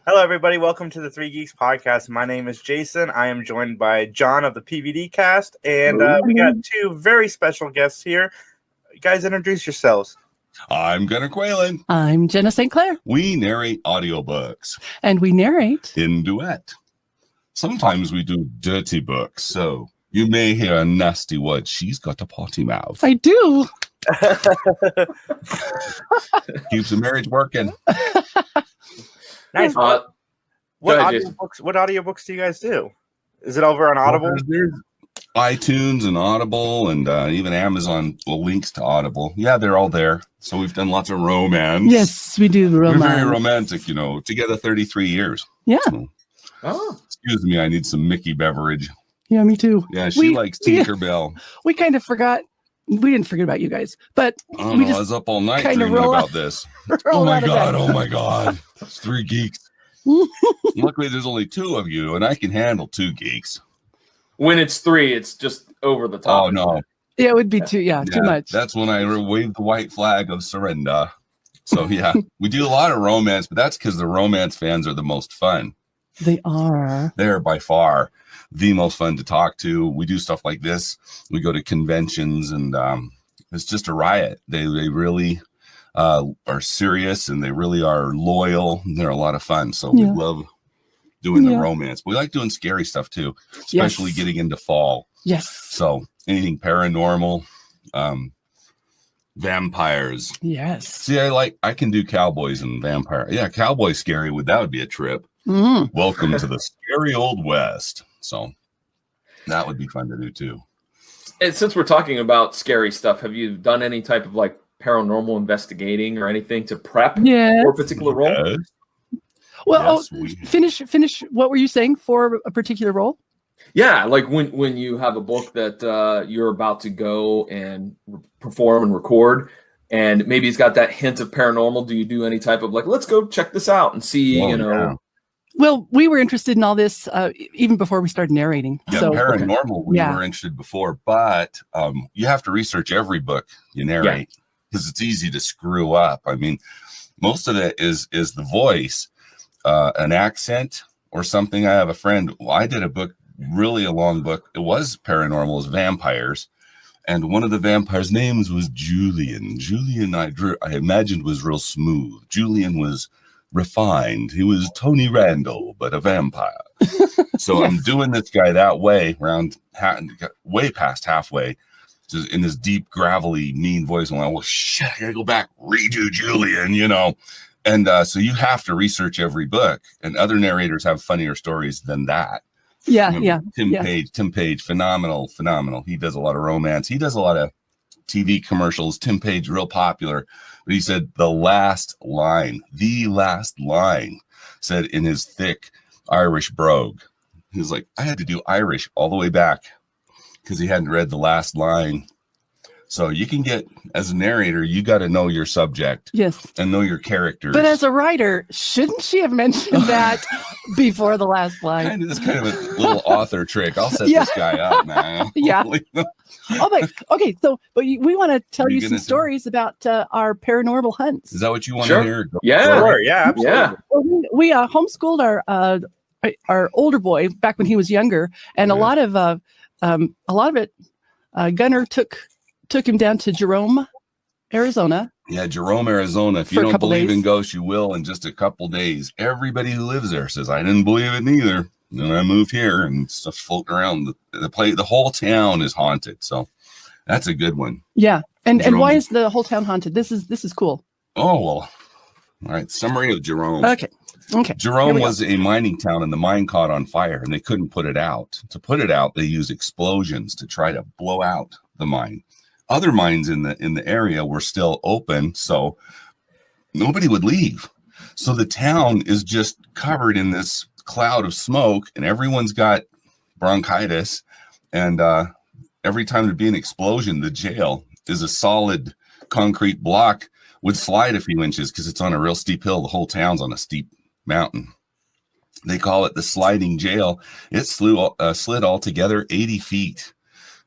Hello, everybody. Welcome to the Three Geeks podcast. My name is Jason. I am joined by John of the PVD cast, and we got two very special guests here. You guys, introduce yourselves. I'm Gunnar Quaylen. I'm Jenna St. Clair. We narrate audiobooks. And we narrate in duet. Sometimes we do dirty books, so you may hear a nasty word. She's got a potty mouth. I do. Keeps the marriage working. Nice. What audiobooks do you guys do? Is it over on Audible? There's iTunes and Audible and even Amazon links to Audible. Yeah, they're all there. So we've done lots of romance. Yes, we do romance. We're very romantic, you know, together 33 years. Yeah. So, excuse me, I need some Mickey beverage. Yeah, me too. Yeah, she likes Tinkerbell. We kind of forgot. We didn't forget about you guys, but I was up all night dreaming about this. Oh my God. It's Three Geeks. Luckily, there's only two of you, and I can handle two geeks. When it's three, it's just over the top. Oh, no. Yeah, it would be too much. That's when I wave the white flag of surrender. So, yeah, we do a lot of romance, but that's because the romance fans are the most fun. They are. They're by far the most fun to talk to. We do stuff like this. We go to conventions, and it's just a riot. They really are serious, and they really are loyal. They're a lot of fun. So we love doing the romance. We like doing scary stuff too, especially getting into fall. Yes. So anything paranormal, vampires. Yes. See, I can do cowboys and vampire. Yeah, cowboy scary. That would be a trip. Welcome to the scary old West. So that would be fun to do too. And since we're talking about scary stuff, have you done any type of like paranormal investigating or anything to prep for a particular role? Well, finish. What were you saying for a particular role? Yeah, like when you have a book that you're about to go and perform and record, and maybe it's got that hint of paranormal. Do you do any type of like, let's go check this out and see, Well, we were interested in all this even before we started narrating. Yeah, so, paranormal, we were interested before, but you have to research every book you narrate because it's easy to screw up. I mean, most of it is the voice, an accent or something. I have a friend, I did a book, really a long book. It was paranormal, it was vampires. And one of the vampires' names was Julian. Julian, I imagined, was real smooth. Julian was refined. He was Tony Randall, but a vampire. So I'm doing this guy that way, way past halfway, just in this deep, gravelly, mean voice. I'm like, well, shit, I gotta go back, redo Julian, And so you have to research every book, and other narrators have funnier stories than that. Tim Page, phenomenal. He does a lot of romance. He does a lot of TV commercials. Tim Page, real popular. But he said the last line said in his thick Irish brogue. He was like, I had to do Irish all the way back because he hadn't read the last line. So you can get, as a narrator, you got to know your subject. Yes. And know your characters. But as a writer, shouldn't she have mentioned that before the last line? It's kind of a little author trick. I'll set this guy up, man. Yeah. Okay. So, but we want to tell you some stories about our paranormal hunts. Is that what you want to hear? Yeah. Sure. Yeah. Absolutely. Yeah. Well, we homeschooled our older boy back when he was younger, and a lot of it, Gunnar took him down to Jerome, Arizona. Yeah, Jerome, Arizona. If you don't believe in ghosts, you will in just a couple days. Everybody who lives there says, I didn't believe it neither. And then I moved here and stuff's floating around. The whole town is haunted. So that's a good one. Yeah. And why is the whole town haunted? This is cool. Oh, well. All right. Summary of Jerome. Okay. Jerome was a mining town, and the mine caught on fire, and they couldn't put it out. To put it out, they used explosions to try to blow out the mine. Other mines in the area were still open, so nobody would leave. So the town is just covered in this cloud of smoke, and everyone's got bronchitis. And every time there'd be an explosion, the jail is a solid concrete block, would slide a few inches because it's on a real steep hill. The whole town's on a steep mountain. They call it the sliding jail. It slid altogether 80 feet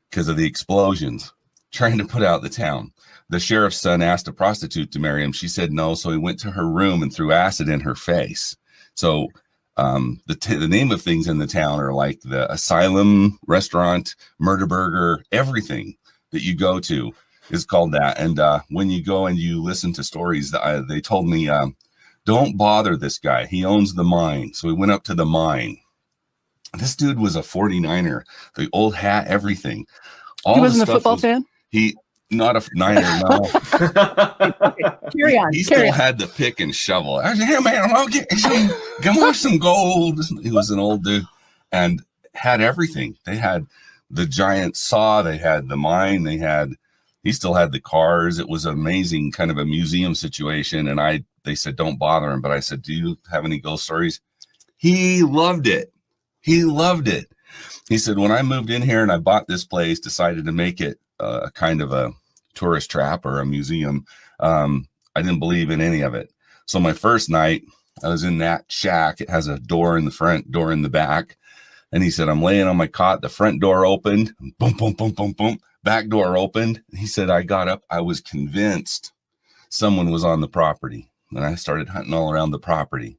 because of the explosions, trying to put out the town. The sheriff's son asked a prostitute to marry him. She said no, so he went to her room and threw acid in her face. So the name of things in the town are like the Asylum restaurant, Murder Burger, everything that you go to is called that. And when you go and you listen to stories, they told me, don't bother this guy. He owns the mine. So we went up to the mine. This dude was a 49er, the old hat, everything. He wasn't a football fan? Not a Niner, no. Carry on. He still had the pick and shovel. I said, hey, man, I'll get some gold. He was an old dude and had everything. They had the giant saw. They had the mine. He still had the cars. It was amazing, kind of a museum situation. And they said, don't bother him. But I said, do you have any ghost stories? He loved it. He loved it. He said, when I moved in here and I bought this place, decided to make it kind of a tourist trap or a museum, I didn't believe in any of it. So my first night, I was in that shack. It has a door in the front, door in the back. And he said, I'm laying on my cot. The front door opened. Boom, boom, boom, boom, boom. Back door opened. He said, I got up. I was convinced someone was on the property. And I started hunting all around the property.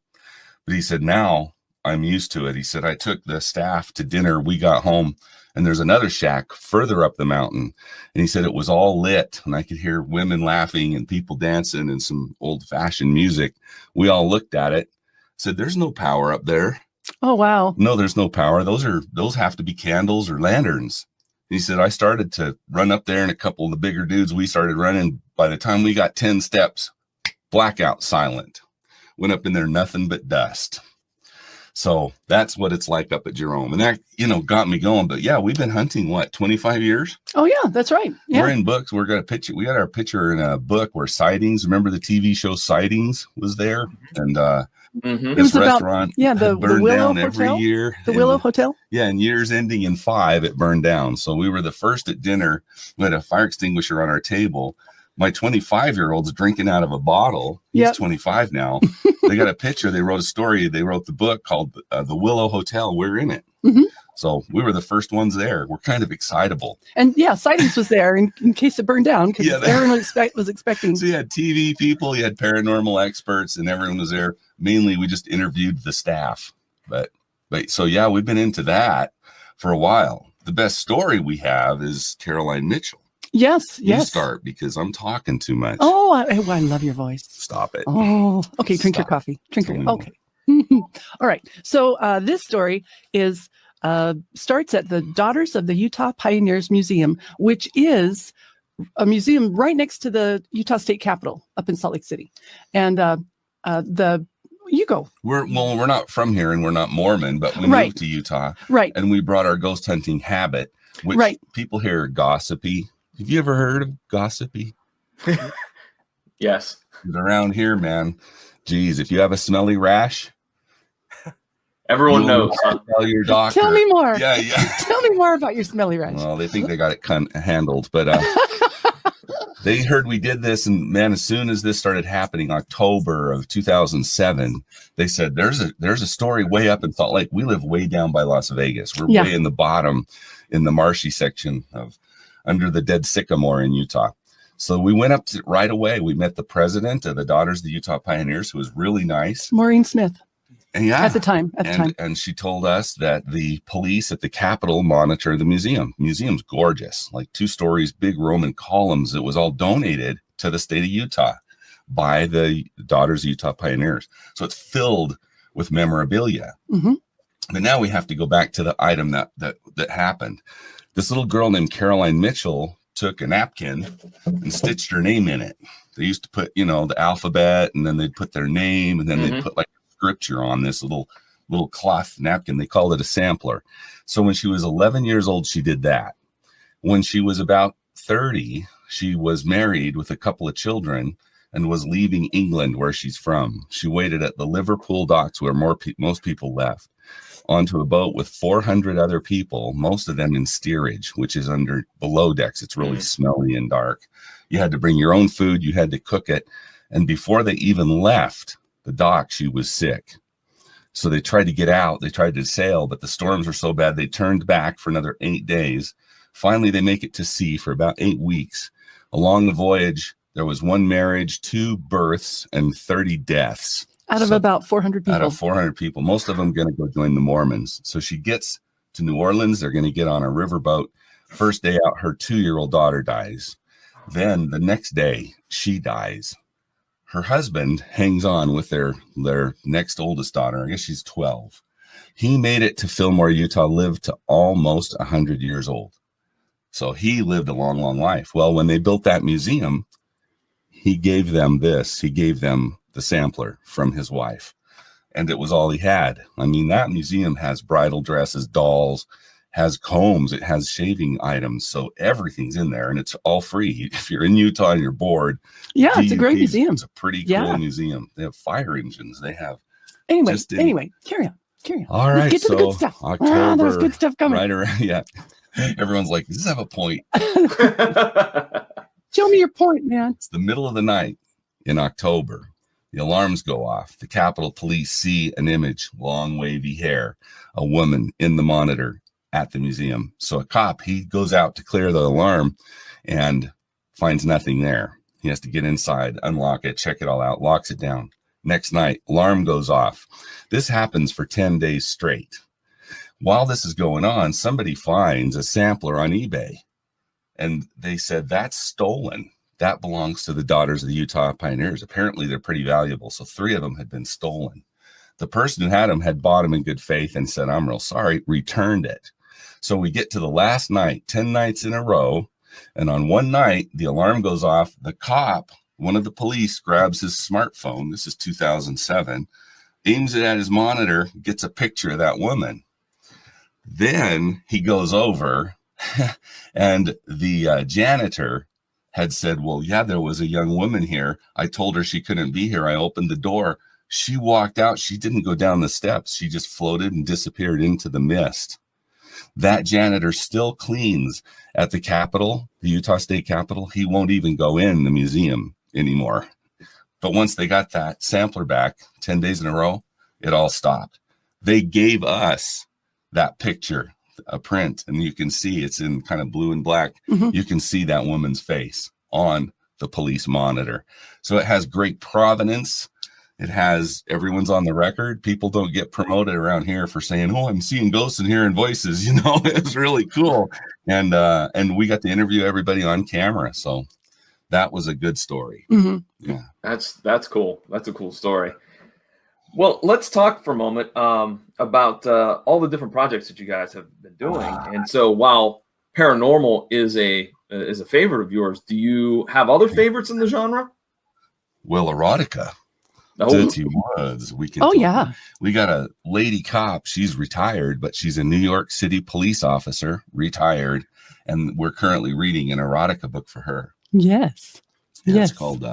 But he said, now I'm used to it. He said, I took the staff to dinner. We got home and there's another shack further up the mountain. And he said, it was all lit and I could hear women laughing and people dancing and some old fashioned music. We all looked at it, said, there's no power up there. Oh, wow. No, there's no power. Those have to be candles or lanterns. And he said, I started to run up there and a couple of the bigger dudes, we started running. By the time we got 10 steps, blackout, silent. Went up in there, nothing but dust. So that's what it's like up at Jerome. And that, got me going. But yeah, we've been hunting, 25 years? Oh, yeah, that's right. Yeah. We're in books. We got our picture in a book where Sightings, remember the TV show Sightings was there? And this restaurant the burned Willow down Hotel? every year. The Willow Hotel? Yeah, in years ending in 5, it burned down. So we were the first at dinner. We had a fire extinguisher on our table. My 25-year-old's drinking out of a bottle. He's 25 now. They got a picture. They wrote a story. They wrote the book called The Willow Hotel. We're in it. Mm-hmm. So we were the first ones there. We're kind of excitable. And yeah, Sightings was there in case it burned down because everyone was expecting. So you had TV people, you had paranormal experts, and everyone was there. Mainly, we just interviewed the staff. But so yeah, we've been into that for a while. The best story we have is Caroline Mitchell. Yes. You start because I'm talking too much. Oh, I love your voice. Stop it. Oh, okay. Drink your coffee. Okay. All right. So this story starts at the Daughters of the Utah Pioneers Museum, which is a museum right next to the Utah State Capitol up in Salt Lake City. And you go. We're not from here and we're not Mormon, but we moved to Utah. Right. And we brought our ghost hunting habit, which people here are gossipy. Have you ever heard of gossipy? Yes. Around here, man. Geez, if you have a smelly rash, everyone knows. Tell your doctor. Tell me more. Yeah. Tell me more about your smelly rash. Well, they think they got it handled, but they heard we did this, and man, as soon as this started happening, October of 2007, they said there's a story way up in Salt Lake. We live way down by Las Vegas. We're way in the bottom, in the marshy section of under the dead sycamore in Utah. So we went up to right away. We met the president of the Daughters of the Utah Pioneers, who was really nice. Maureen Smith. And at the time. And she told us that the police at the Capitol monitor the museum. Museum's gorgeous, like 2 stories, big Roman columns. It was all donated to the state of Utah by the Daughters of Utah Pioneers. So it's filled with memorabilia. Mm-hmm. But now we have to go back to the item that happened. This little girl named Caroline Mitchell took a napkin and stitched her name in it. They used to put, the alphabet, and then they'd put their name, and then they'd put like scripture on this little cloth napkin. They called it a sampler. So when she was 11 years old, she did that. When she was about 30, she was married with a couple of children, and was leaving England, where she's from. She waited at the Liverpool docks, where most people left, onto a boat with 400 other people, most of them in steerage, which is below decks. It's really smelly and dark. You had to bring your own food. You had to cook it. And before they even left the dock, she was sick. So they tried to get out. They tried to sail, but the storms were so bad, they turned back for another 8 days. Finally, they make it to sea for about 8 weeks. Along the voyage, there was 1 marriage, 2 births, and 30 deaths. Out of about 400 people. Out of 400 people. Most of them going to go join the Mormons. So she gets to New Orleans. They're going to get on a riverboat. First day out, her 2-year-old daughter dies. Then the next day, she dies. Her husband hangs on with their next oldest daughter. I guess she's 12. He made it to Fillmore, Utah, lived to almost 100 years old. So he lived a long, long life. Well, when they built that museum, he gave them this. He gave them the sampler from his wife. And it was all he had. I mean, that museum has bridal dresses, dolls, has combs, it has shaving items. So everything's in there, and it's all free. If you're in Utah and you're bored, yeah, it's a great museum. It's a pretty cool museum. They have fire engines. They have. Anyway, carry on. All right, get to the good stuff. October, there's good stuff coming. Right around, yeah. Everyone's like, does this have a point? Show me your point, man. It's the middle of the night in October. The alarms go off. The Capitol Police see an image, long wavy hair, a woman in the monitor at the museum. So a cop, he goes out to clear the alarm and finds nothing there. He has to get inside, unlock it, check it all out, locks it down. Next night, alarm goes off. This happens for 10 days straight. While this is going on, somebody finds a sampler on eBay. And they said, that's stolen. That belongs to the Daughters of the Utah Pioneers. Apparently, they're pretty valuable. So 3 of them had been stolen. The person who had them had bought them in good faith and said, I'm real sorry, returned it. So we get to the last night, 10 nights in a row. And on one night, the alarm goes off. The cop, one of the police, grabs his smartphone. This is 2007, aims it at his monitor, gets a picture of that woman. Then he goes over and the janitor had said, well, yeah, there was a young woman here. I told her she couldn't be here. I opened the door. She walked out. She didn't go down the steps. She just floated and disappeared into the mist. That janitor still cleans at the Capitol, the Utah State Capitol. He won't even go in the museum anymore. But once they got that sampler back 10 days in a row, it all stopped. They gave us that picture, a print, and you can see it's in kind of blue and black. Mm-hmm. You can see that woman's face on the police monitor. So it has great provenance. It has, everyone's on the record. People don't get promoted around here for saying, oh, I'm seeing ghosts and hearing voices. You know, it's really cool. And we got to interview everybody on camera. So that was a good story. Mm-hmm. Yeah. That's cool. That's a cool story. Well, let's talk for a moment about all the different projects that you guys have been doing. And so while paranormal is a favorite of yours, do you have other favorites in the genre? Well, erotica. Oh. Dirty Woods. We can. Oh, yeah. We got a lady cop. She's retired, but she's a New York City police officer, retired, and we're currently reading an erotica book for her. Yes. Yeah, yes. It's called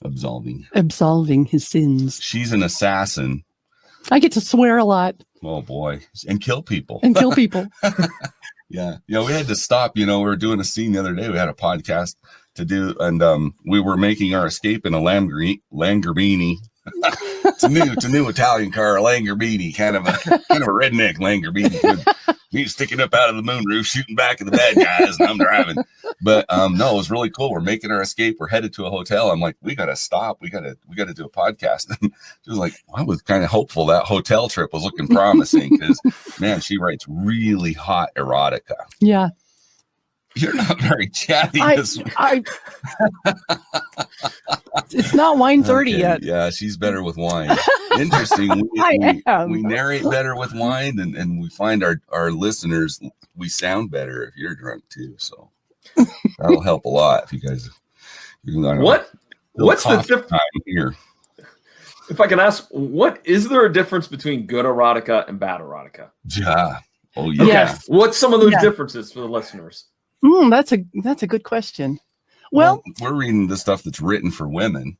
Absolving His Sins. She's an assassin. I get to swear a lot. Oh boy, and kill people. Yeah. Yeah, we had to stop. You know, we were doing a scene the other day. We had a podcast to do, and we were making our escape in a Lamborghini. It's a new Italian car, a Lamborghini, kind of a redneck Lamborghini. With me sticking up out of the moonroof, shooting back at the bad guys, and I'm driving. But no, it was really cool. We're making our escape. We're headed to a hotel. I'm like, we got to stop. We got to do a podcast. And she was like, I was kind of hopeful that hotel trip was looking promising because, man, she writes really hot erotica. Yeah. You're not very chatty this week. It's not wine 30 yet. Yeah, she's better with wine. Interesting. We narrate better with wine, and we find our listeners, we sound better if you're drunk too. So that'll help a lot if you guys. What's the difference here? If I can ask, what is there a difference between good erotica and bad erotica? Yeah. Oh yeah. Okay. What's some of those differences for the listeners? That's a good question. Well, we're reading the stuff that's written for women.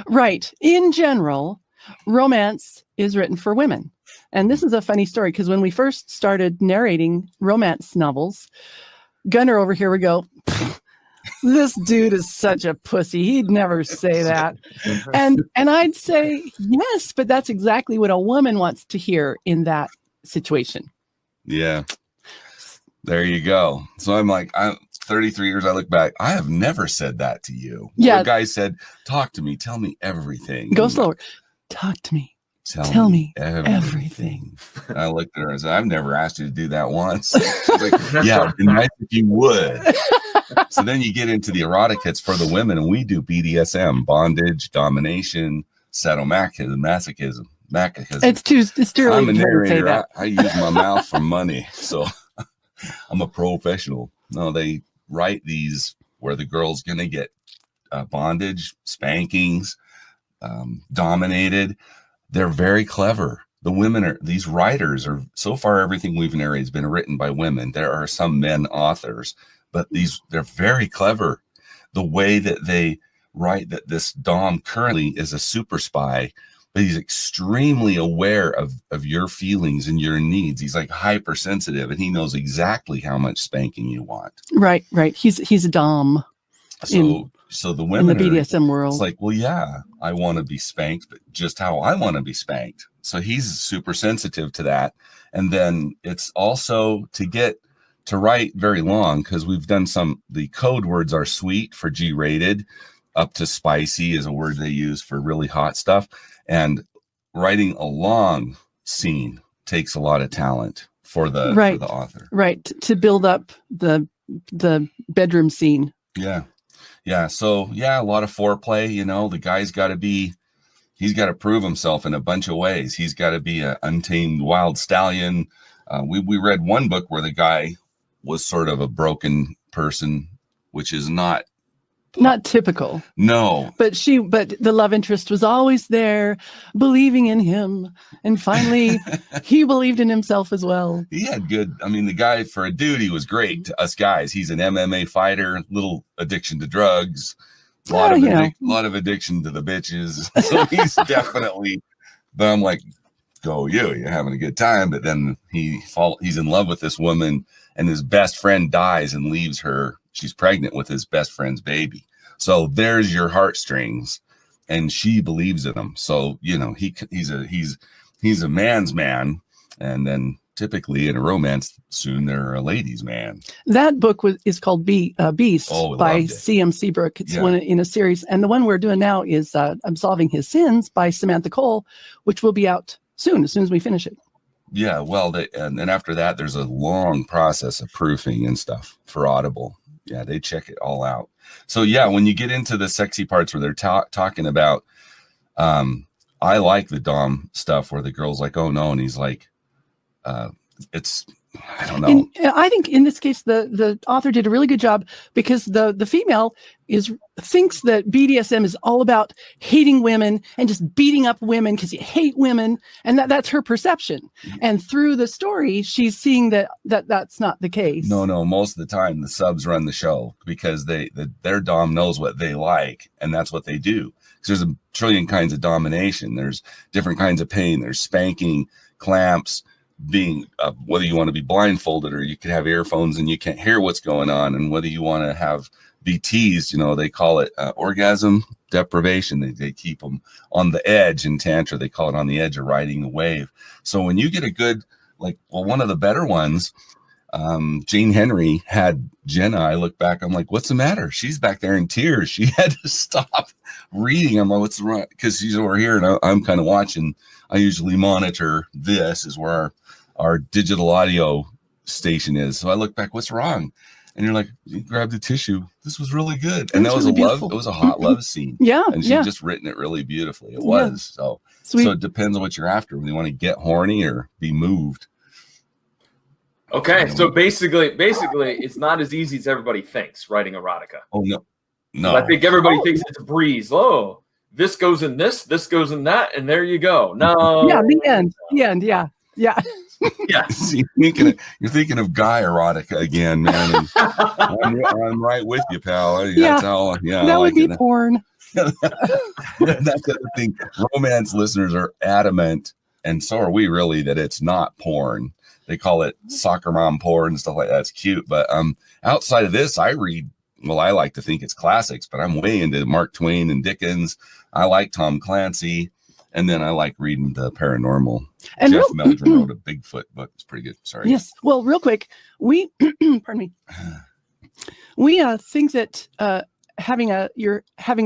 Right. In general, romance is written for women. And this is a funny story because when we first started narrating romance novels, Gunnar over here would go, this dude is such a pussy. He'd never say that. And I'd say, yes, but that's exactly what a woman wants to hear in that situation. Yeah. There you go. So I'm like, I'm 33 years. I look back. I have never said that to you. Yeah. The guy said, talk to me. Tell me everything. Go slower. Talk to me. Tell me everything. I looked at her and said, I've never asked you to do that once. She's like, yeah, it'd be nice if you would. So then you get into the erotic hits for the women, and we do BDSM, bondage, domination, sadomasochism, masochism. It's too early. I'm a to say narrator. that. I use my mouth for money. So I'm a professional. No, they write these where the girl's going to get bondage, spankings, dominated. They're very clever. The women these writers are, so far everything we've narrated has been written by women. There are some men authors, but they're very clever. The way that they write that this Dom currently is a super spy, but he's extremely aware of your feelings and your needs. He's like hypersensitive, and he knows exactly how much spanking you want. Right. He's a Dom. So the women in the BDSM world. It's like, well, yeah, I want to be spanked, but just how I want to be spanked. So he's super sensitive to that. And then it's also to write very long, because we've done the code words are sweet for G-rated, up to spicy is a word they use for really hot stuff. And writing a long scene takes a lot of talent for the author. Right. To build up the bedroom scene. Yeah. Yeah. So yeah, a lot of foreplay, the guy's he's got to prove himself in a bunch of ways. He's got to be an untamed wild stallion. We read one book where the guy was sort of a broken person, which is not typical. No. But the love interest was always there, believing in him. And finally, he believed in himself as well. He had the guy, for a dude, he was great to us guys. He's an MMA fighter, little addiction to drugs, a lot of addiction to the bitches. So he's definitely, but I'm like, go you, you're having a good time. But then he's in love with this woman, and his best friend dies and leaves her. She's pregnant with his best friend's baby. So there's your heartstrings, and she believes in him. So, he's a man's man. And then typically in a romance, soon they're a ladies' man. That book is called Beast by C.M. Seabrook. It's one in a series. And the one we're doing now is Absolving His Sins by Samantha Cole, which will be out soon, as soon as we finish it. Yeah, well, and then after that, there's a long process of proofing and stuff for Audible. Yeah, they check it all out. So yeah, when you get into the sexy parts where they're talking about, I like the Dom stuff where the girl's like, oh no, and he's like, I don't know. I think in this case, the author did a really good job, because the female thinks that BDSM is all about hating women and just beating up women because you hate women, and that's her perception. And through the story, she's seeing that's not the case. No. Most of the time, the subs run the show because their Dom knows what they like, and that's what they do. Because there's a trillion kinds of domination. There's different kinds of pain. There's spanking, clamps, being whether you want to be blindfolded or you could have earphones and you can't hear what's going on, and whether you want to be teased, they call it orgasm deprivation. They keep them on the edge. In Tantra, they call it on the edge of riding the wave. So when you get a good, one of the better ones, Jane Henry had Jenna. I look back, I'm like, what's the matter? She's back there in tears. She had to stop reading. I'm like, what's wrong? Because she's over here and I'm kind of watching. I usually monitor this is where our digital audio station is. So I look back, what's wrong? And you're like, you grab the tissue. This was really good. And that was really it was a hot love scene. Yeah. And she'd just written it really beautifully. It was. So it depends on what you're after. When you want to get horny or be moved. Okay. So basically it's not as easy as everybody thinks, writing erotica. Oh no. I think everybody thinks it's a breeze. Oh, this goes in this goes in that, and there you go. No. Yeah, the end. Yeah. Yeah. You're thinking of guy erotica again, man. And I'm right with you, pal. Yeah. That would be porn. That's the other thing. Romance listeners are adamant, and so are we, really, that it's not porn. They call it soccer mom porn and stuff like that. It's cute, but outside of this, I read. Well, I like to think it's classics, but I'm way into Mark Twain and Dickens. I like Tom Clancy, and then I like reading the paranormal. And Jeff Meldrum wrote a Bigfoot book. It's pretty good. Sorry. Yes. Well, real quick, we pardon me. We think that having a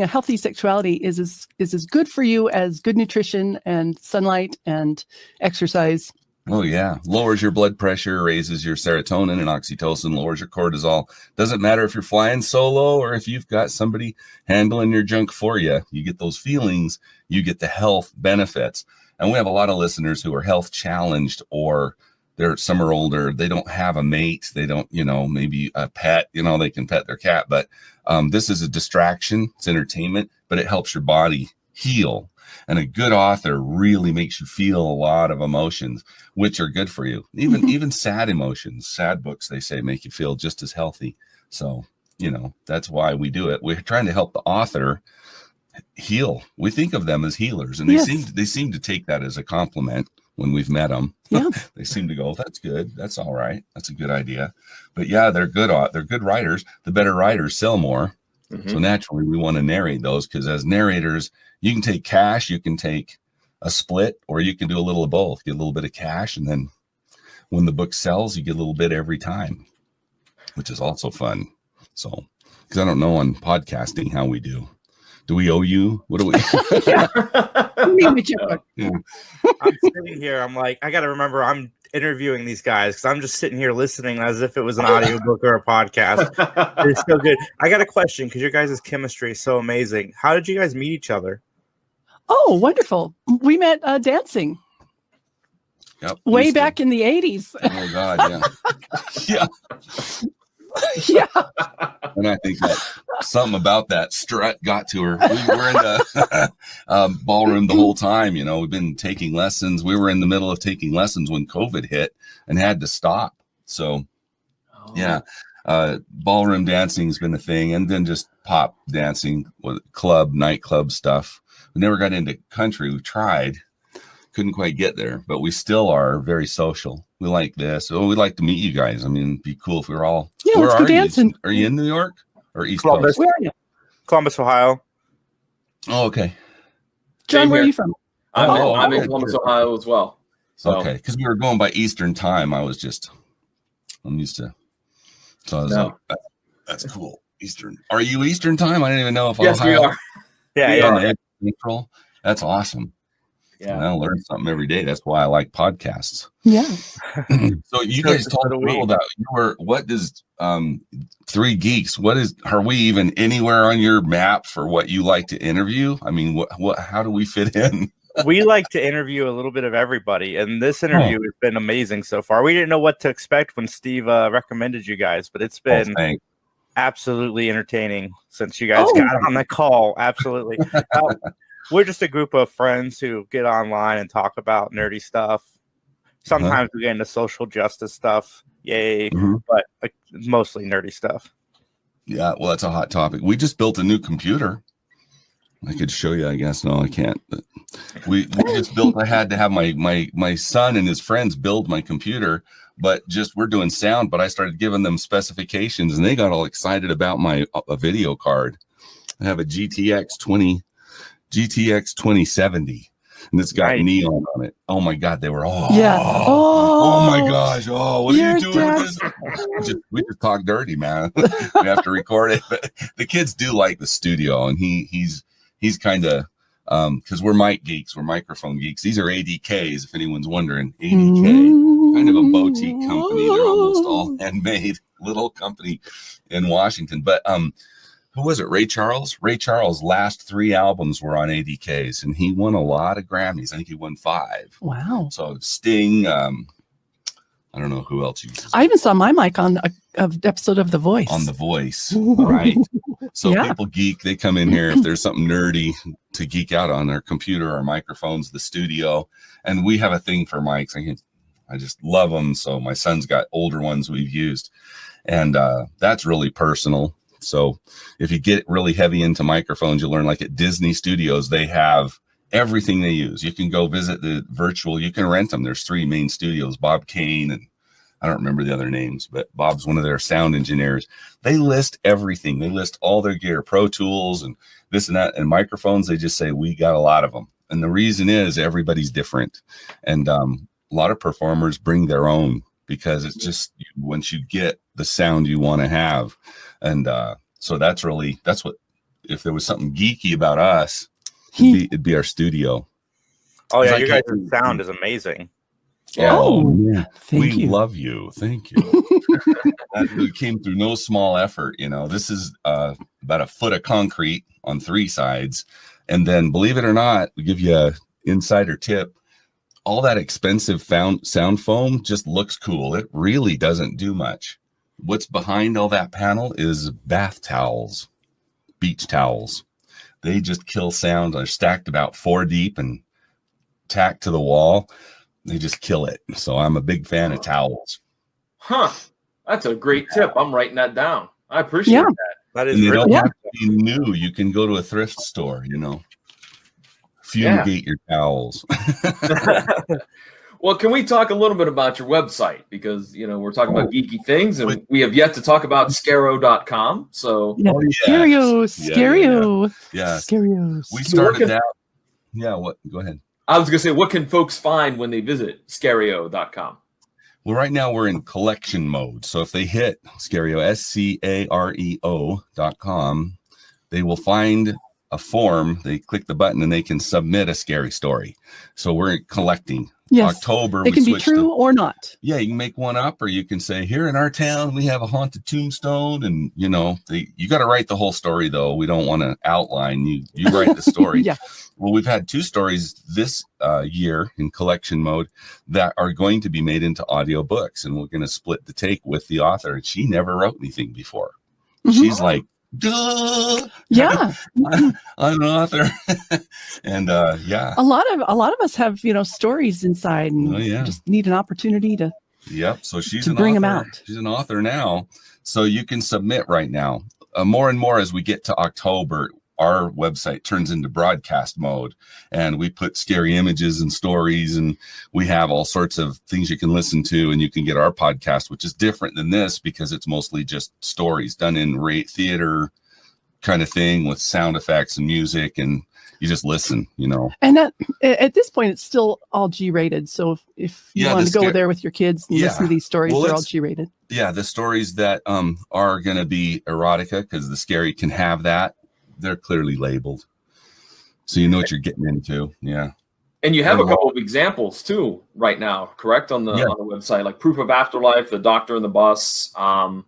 healthy sexuality is as good for you as good nutrition and sunlight and exercise. Oh yeah, lowers your blood pressure, raises your serotonin and oxytocin, lowers your cortisol. Doesn't matter if you're flying solo or if you've got somebody handling your junk for you. You get those feelings, you get the health benefits. And we have a lot of listeners who are health challenged, or some are older, they don't have a mate, they don't, maybe a pet, they can pet their cat, but this is a distraction, it's entertainment, but it helps your body heal. And a good author really makes you feel a lot of emotions, which are good for you. Even sad emotions, sad books, they say, make you feel just as healthy. So, that's why we do it. We're trying to help the author heal. We think of them as healers, and they seem to take that as a compliment when we've met them. Yeah. They seem to go, that's good. That's all right. That's a good idea. But yeah, they're good writers. The better writers sell more. Mm-hmm. So naturally we want to narrate those, because as narrators, you can take cash, you can take a split, or you can do a little of both. Get a little bit of cash, and then when the book sells, you get a little bit every time, which is also fun. So, because I don't know on podcasting how we do. Do we owe you? What do we? I'm sitting here. I'm like, I got to remember I'm interviewing these guys, because I'm just sitting here listening as if it was an audiobook or a podcast. It's so good. I got a question, because your guys' chemistry is so amazing. How did you guys meet each other? Oh, wonderful. We met dancing. Yep. Way back in the 80s. Oh, God, yeah. Yeah. And I think that something about that strut got to her. We were in the ballroom the whole time. We've been taking lessons. We were in the middle of taking lessons when COVID hit and had to stop. So, yeah, ballroom dancing has been a thing. And then just pop dancing, with nightclub stuff. We never got into country. We tried, couldn't quite get there, but we still are very social. We like this. Oh, we'd like to meet you guys. I mean, it'd be cool if we were all. Yeah, let's go dancing. Are you in New York or East Columbus? Coast? Where are you? Columbus, Ohio. Oh, okay. John, where are you from? I'm in Columbus, Ohio as well. So. Okay, because we were going by Eastern time. I'm used to. So I was like, that's cool. Eastern. Are you Eastern time? I didn't even know if yes, Ohio. we are. Yeah. Central. That's awesome. Yeah, I learn something every day. That's why I like podcasts. Yeah. So you guys told me about what does Three Geeks? Are we even anywhere on your map for what you like to interview? I mean, how do we fit in? We like to interview a little bit of everybody, and this interview has been amazing so far. We didn't know what to expect when Steve recommended you guys, but it's been absolutely entertaining since you guys got on the call. Absolutely. We're just a group of friends who get online and talk about nerdy stuff. Sometimes we get into social justice stuff. Yay. Mm-hmm. But mostly nerdy stuff. Yeah. Well, that's a hot topic. We just built a new computer. I could show you, I guess. No, I can't. But we just built, I had to have my son and his friends build my computer, but we're doing sound, but I started giving them specifications and they got all excited about a video card. I have a GTX 2070, and it's got neon on it. Oh my God, they were all oh my gosh, what are you doing? We just talk dirty, man. We have to record it, but the kids do like the studio, and he's kind of because we're mic geeks, we're microphone geeks. These are ADKs, if anyone's wondering. ADK, kind of a boutique company. They're almost all handmade, little company in Washington, but who was it? Ray Charles? Ray Charles' last 3 albums were on ADKs, and he won a lot of Grammys. I think he won 5. Wow. So Sting, I don't know who else uses it. I even saw my mic on an episode of The Voice. On The Voice, right. So people geek. They come in here if there's something nerdy to geek out on their computer or microphones, the studio. And we have a thing for mics. I just love them. So my son's got older ones we've used, and that's really personal. So if you get really heavy into microphones, you'll learn, like at Disney Studios, they have everything they use. You can go visit the virtual, you can rent them. There's 3 main studios, Bob Kane, and I don't remember the other names, but Bob's one of their sound engineers. They list everything. They list all their gear, Pro Tools and this and that, and microphones. They just say, we got a lot of them. And the reason is everybody's different. And a lot of performers bring their own, because it's just, once you get the sound you want to have. And so that's what, if there was something geeky about us, it'd be our studio. Oh yeah, your guys' sound is amazing. Yeah. Oh, yeah. We love you. Thank you. It came through no small effort. This is about a foot of concrete on 3 sides. And then, believe it or not, we give you an insider tip. All that expensive sound foam just looks cool. It really doesn't do much. What's behind all that panel is bath towels, beach towels. They just kill sound. They're stacked about 4 deep and tacked to the wall. They just kill it. So I'm a big fan of towels. Huh. That's a great tip. I'm writing that down. I appreciate that. That is and they really don't have to be new. You can go to a thrift store, fumigate your towels. Well, can we talk a little bit about your website? Because, we're talking about geeky things, and we have yet to talk about Scarrow.com. So, Stereo. Yeah. Stereo. We started that. Yeah. What? Go ahead. I was going to say, what can folks find when they visit Scarrow.com? Well, right now we're in collection mode. So if they hit Scareo, SCAREO.com, they will find a form. They click the button and they can submit a scary story. So we're collecting. Yes. October. It can be true or not. Yeah, you can make one up, or you can say, here in our town, we have a haunted tombstone. And, you got to write the whole story, though. We don't want to outline. You write the story. Yeah. Well, we've had 2 stories this year in collection mode that are going to be made into audio books. And we're going to split the take with the author. And she never wrote anything before. Mm-hmm. She's like, duh. Yeah. I'm an author. And yeah. A lot of us have, stories inside, and just need an opportunity to So she's to bring them out. She's an author now. So you can submit right now. More and more as we get to October, our website turns into broadcast mode, and we put scary images and stories, and we have all sorts of things you can listen to, and you can get our podcast, which is different than this because it's mostly just stories done in theater kind of thing with sound effects and music, and you just listen, And at this point, it's still all G-rated. So if you want to go there with your kids and listen to these stories, they're all G-rated. Yeah, the stories that are going to be erotica, because the scary can have that. They're clearly labeled, so you know what you're getting into. Yeah. And you have a couple of examples too right now, correct? On the website, like Proof of Afterlife, The Doctor and the Bus. I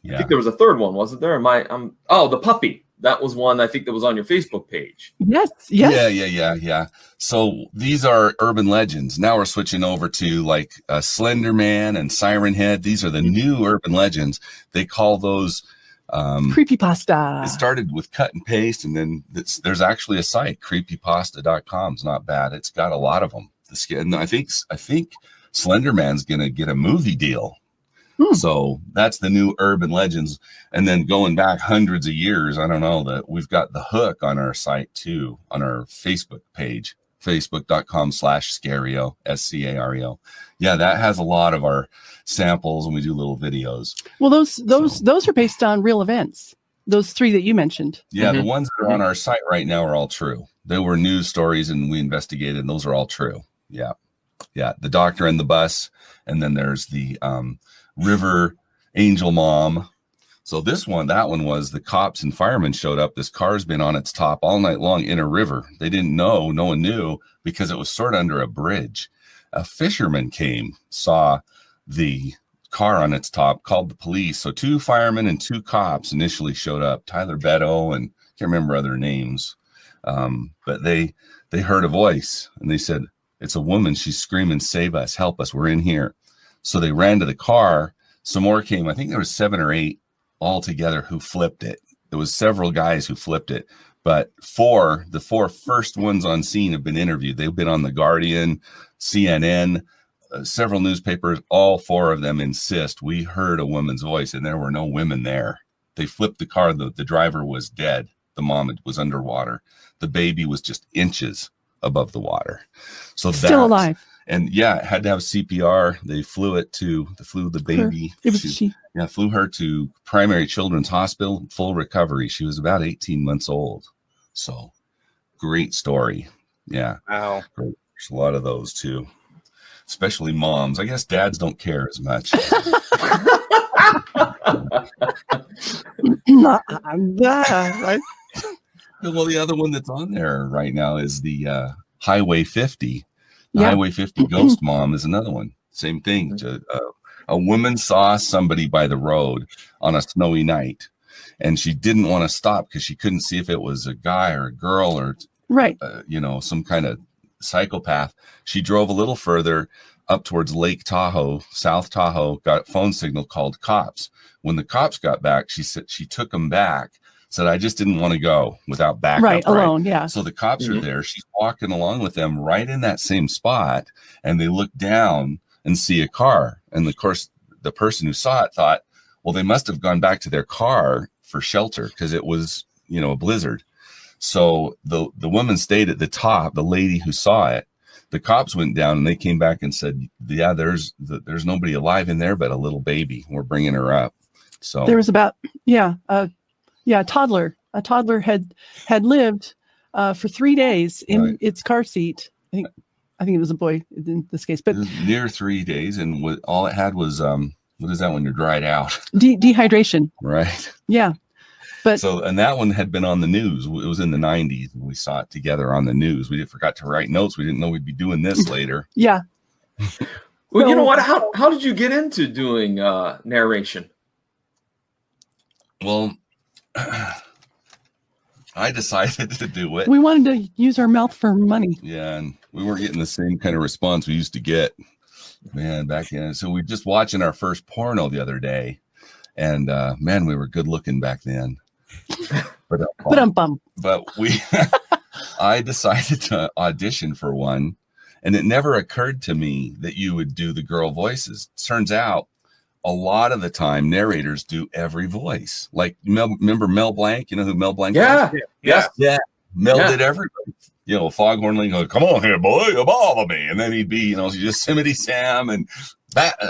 think there was a third one, wasn't there? The Puppy. That was one I think that was on your Facebook page. Yes. Yeah. So these are urban legends. Now we're switching over to like Slender Man and Siren Head. These are the new urban legends. They call those creepypasta. It started with cut and paste, and then there's actually a site, creepypasta.com. It's not bad. It's got a lot of them. I think Slender Man's gonna get a movie deal. So that's the new urban legends. And then going back hundreds of years, I don't know, that we've got The Hook on our site too, on our Facebook page, facebook.com/Scareo, SCAREO. Yeah, that has a lot of our samples, and we do little videos. Well, those are based on real events. Those 3 that you mentioned. Yeah, the ones that are on our site right now are all true. They were news stories, and we investigated, and those are all true. Yeah. The Doctor and the Bus, and then there's the River Angel Mom. So that one was the cops and firemen showed up. This car's been on its top all night long in a river. They didn't know. No one knew because it was sort of under a bridge. A fisherman came, saw the car on its top, called the police. So 2 firemen and 2 cops initially showed up, Tyler Beto, and I can't remember other names. But they heard a voice, and they said, it's a woman. She's screaming, save us, help us. We're in here. So they ran to the car. Some more came. I think there was 7 or 8 all together who flipped it. There was several guys who flipped it, but the 4 first ones on scene have been interviewed. They've been on The Guardian, CNN, several newspapers, all 4 of them insist we heard a woman's voice, and there were no women there. They flipped the car. The driver was dead. The mom was underwater. The baby was just inches above the water. So Still alive. And yeah, it had to have CPR. They flew the baby. It was she. Yeah, flew her to Primary Children's Hospital, full recovery. She was about 18 months old. So great story. Yeah. Wow. There's a lot of those too, especially moms. I guess dads don't care as much. Right? Well, the other one that's on there right now is the Highway 50. The Yeah. Highway 50 Ghost Mom is another one. Same thing. A woman saw somebody by the road on a snowy night, and she didn't want to stop because she couldn't see if it was a guy or a girl or, Right. Some kind of psychopath. She drove a little further up towards Lake Tahoe, South Tahoe, got a phone signal, called cops. When the cops got back, she said she took them back, said, I just didn't want to go without backup. Right. Alone. Yeah. So the cops are there. She's walking along with them right in that same spot, and they look down and see a car. And of course, the person who saw it thought, well, they must have gone back to their car for shelter because it was, a blizzard. So the woman stayed at the top, the lady who saw it. The cops went down and they came back and said, yeah, there's nobody alive in there but a little baby. We're bringing her up. So There was about, a toddler. A toddler had lived for 3 days in its car seat. I think it was a boy in this case, but near 3 days. And all it had was, what is that when you're dried out? Dehydration. Right. Yeah. But and that one had been on the news. It was in the 90s. And we saw it together on the news. We forgot to write notes. We didn't know we'd be doing this later. Yeah. Well, you know what? How did you get into doing narration? Well, I decided to do it. We wanted to use our mouth for money. Yeah, and we weren't getting the same kind of response we used to get, man, back then. So we were just watching our first porno the other day, and man, we were good looking back then. But I decided to audition for one, and it never occurred to me that you would do the girl voices. Turns out, a lot of the time, narrators do every voice. Like, remember Mel Blanc? You know who Mel Blanc was? Yeah. Mel did everybody. Foghorn Leghorn go, come on here, boy, you bother me. And then he'd be, Yosemite Sam and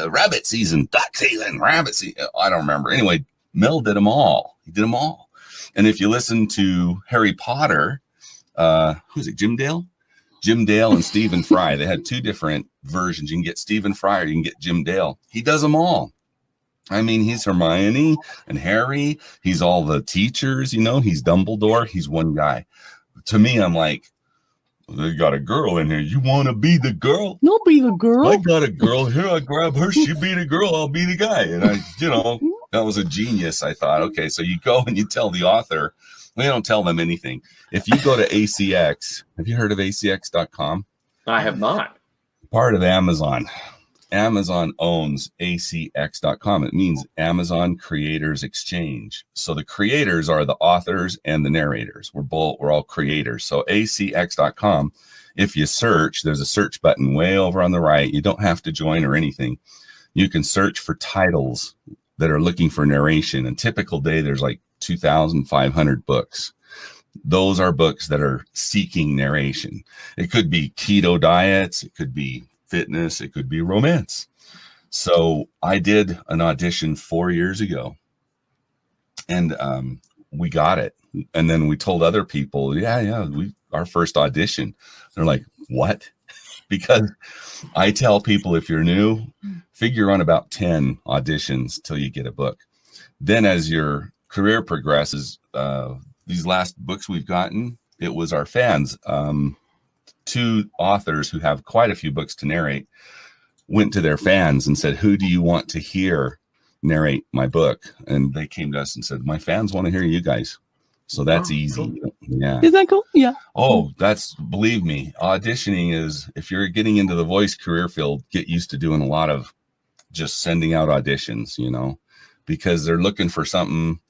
rabbit season, duck season, rabbit season. I don't remember. Anyway, Mel did them all. He did them all. And if you listen to Harry Potter, who's it, Jim Dale? Jim Dale and Stephen Fry. They had 2 different versions. You can get Stephen Fry or you can get Jim Dale. He does them all. I mean, he's Hermione and Harry. He's all the teachers, he's Dumbledore. He's one guy. To me, I'm like, they got a girl in here. You want to be the girl? No, be the girl. I got a girl here. I grab her. She be the girl. I'll be the guy. And that was a genius. I thought, okay, so you go and you tell the author. We don't tell them anything. If you go to ACX, have you heard of ACX.com? I have not. Part of Amazon. Amazon owns ACX.com. It means Amazon Creators Exchange. So the creators are the authors and the narrators. We're all creators. So ACX.com, if you search, there's a search button way over on the right. You don't have to join or anything. You can search for titles that are looking for narration. A typical day, there's like 2,500 books. Those are books that are seeking narration. It could be keto diets. It could be fitness. It could be romance. So I did an audition 4 years ago, and we got it. And then we told other people, our first audition. They're like, what? Because I tell people, if you're new, figure on about 10 auditions till you get a book. Then as your career progresses, these last books we've gotten, it was our fans. 2 authors who have quite a few books to narrate went to their fans and said, who do you want to hear narrate my book? And they came to us and said, my fans want to hear you guys. So that's easy. Cool. Yeah. Is that cool? Yeah. Oh, believe me, auditioning is, if you're getting into the voice career field, get used to doing a lot of just sending out auditions, because they're looking for something.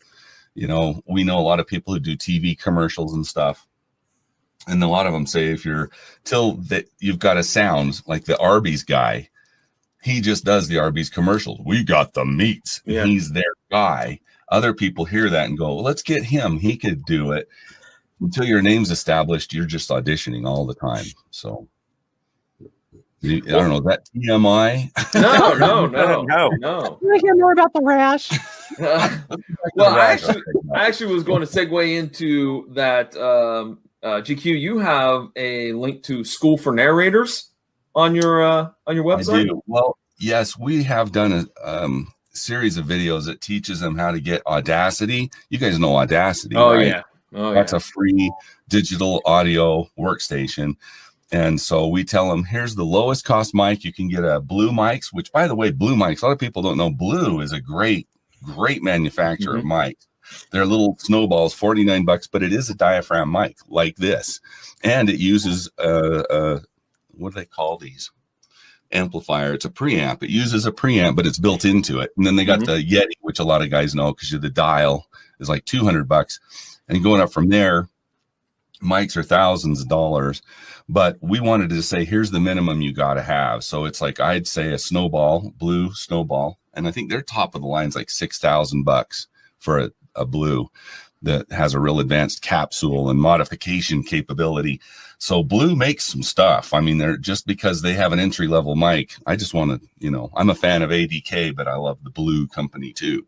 We know a lot of people who do TV commercials and stuff. And a lot of them say, if you've got a sound like the Arby's guy, He just does the Arby's commercials. We got the meats. Yeah. He's their guy. Other people hear that and go, well, let's get him. He could do it. Until your name's established, you're just auditioning all the time. So I don't know, is that TMI? No. Can I hear more about the rash? Well, I actually was going to segue into that. GQ, you have a link to School for Narrators on your website. I do. Well, yes, we have done a series of videos that teaches them how to get Audacity. You guys know Audacity, right? Yeah. That's a free digital audio workstation. And so we tell them, here's the lowest cost mic. You can get a Blue mics, which, by the way, Blue mics, a lot of people don't know. Blue is a great manufacturer of mics. They're little snowballs, $49, but it is a diaphragm mic like this. And it uses what do they call these? Amplifier. It's a preamp. It uses a preamp, but it's built into it. And then they got the Yeti, which a lot of guys know because the dial is like $200. And going up from there, mics are thousands of dollars. But we wanted to say, here's the minimum you got to have. So it's like, I'd say a Blue Snowball. And I think their top of the line is like $6,000 for a Blue that has a real advanced capsule and modification capability. So Blue makes some stuff. I mean, they're just because they have an entry level mic. I just want to, I'm a fan of ADK, but I love the Blue company too.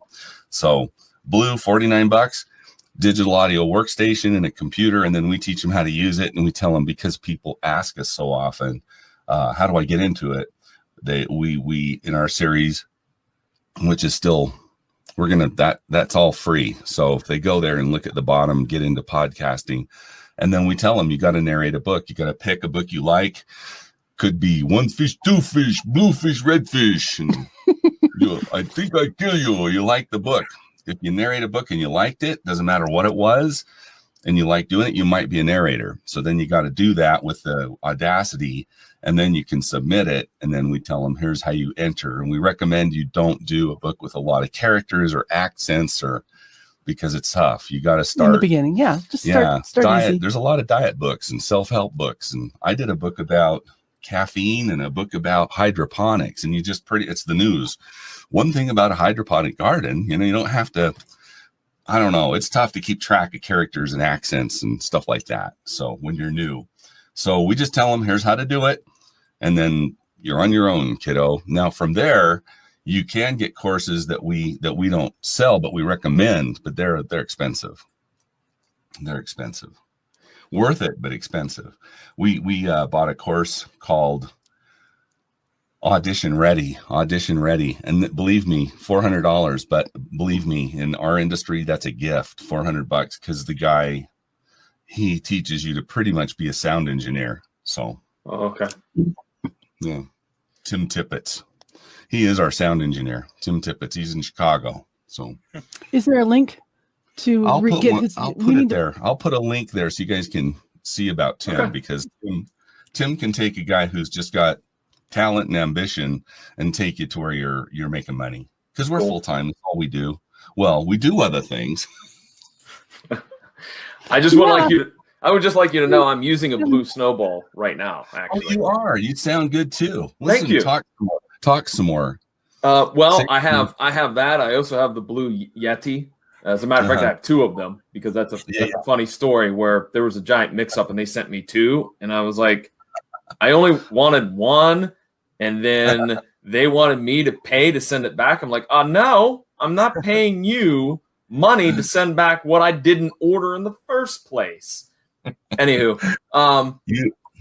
So Blue, $49, digital audio workstation and a computer. And then we teach them how to use it. And we tell them, because people ask us so often, how do I get into it? We in our series, which is still, that's all free. So if they go there and look at the bottom, get into podcasting, and then we tell them, you got to narrate a book. You got to pick a book you like. Could be one fish, two fish, blue fish, red fish. And I think I kill you, or you like the book. If you narrate a book and you liked it, doesn't matter what it was, and you like doing it, you might be a narrator. So then you got to do that with the Audacity, and then you can submit it. And then we tell them, here's how you enter. And we recommend you don't do a book with a lot of characters or accents, or because it's tough. You got to start in the beginning. Yeah. Just start diet. easy. There's a lot of diet books and self-help books. And I did a book about caffeine and a book about hydroponics, and it's the news. One thing about a hydroponic garden, you don't have to, I don't know, it's tough to keep track of characters and accents and stuff like that. So when you're new, so we just tell them, here's how to do it. And then you're on your own, kiddo. Now from there, you can get courses that we don't sell, but we recommend, but they're expensive. They're expensive. Worth it, but expensive. We bought a course called Audition Ready. And believe me, $400, but believe me, in our industry, that's a gift, $400, because the guy, he teaches you to pretty much be a sound engineer. So, okay. Yeah. Tim Tippett. He is our sound engineer. Tim Tippett. He's in Chicago. So is there a link to I'll put it there. I'll put a link there so you guys can see about Tim, because Tim can take a guy who's just got talent and ambition and take you to where you're making money, because we're full-time. That's all we do. Well, we do other things. I would just like you to know I'm using a Blue Snowball right now. Actually, you are. You sound good too. Thank you. Talk some more. I have that. I also have the Blue Yeti. As a matter of fact, I have two of them, because that's a funny story where there was a giant mix-up and they sent me two, and I was like, I only wanted one, and then they wanted me to pay to send it back. I'm like, oh no, I'm not paying you money to send back what I didn't order in the first place. Anywho,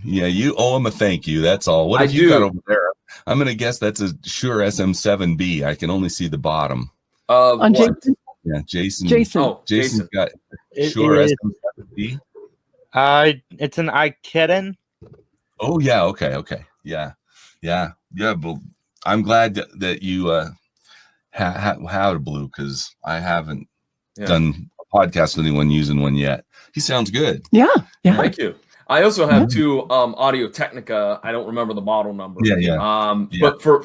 you owe them a thank you. That's all. What have you got over there? I'm gonna guess that's a Shure SM7B. I can only see the bottom. On Jason. Yeah, Jason. Jason's got Shure SM7B. It's an iKitten. Oh yeah, okay, yeah. But I'm glad that you have a Blue, because I haven't done a podcast with anyone using one yet. He sounds good. Yeah. Thank you. I also have two Audio Technica. I don't remember the model number. But for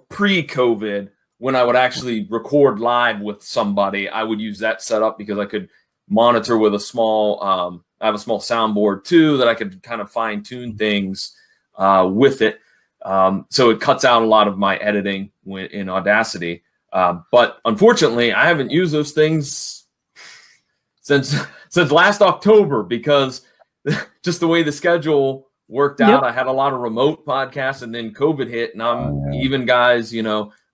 pre-COVID, when I would actually record live with somebody, I would use that setup because I could monitor with a small. I have a small soundboard too that I could kind of fine tune things with it. So it cuts out a lot of my editing in Audacity. But unfortunately, I haven't used those things since last October because just the way the schedule worked out. I had a lot of remote podcasts, and then COVID hit, and even guys,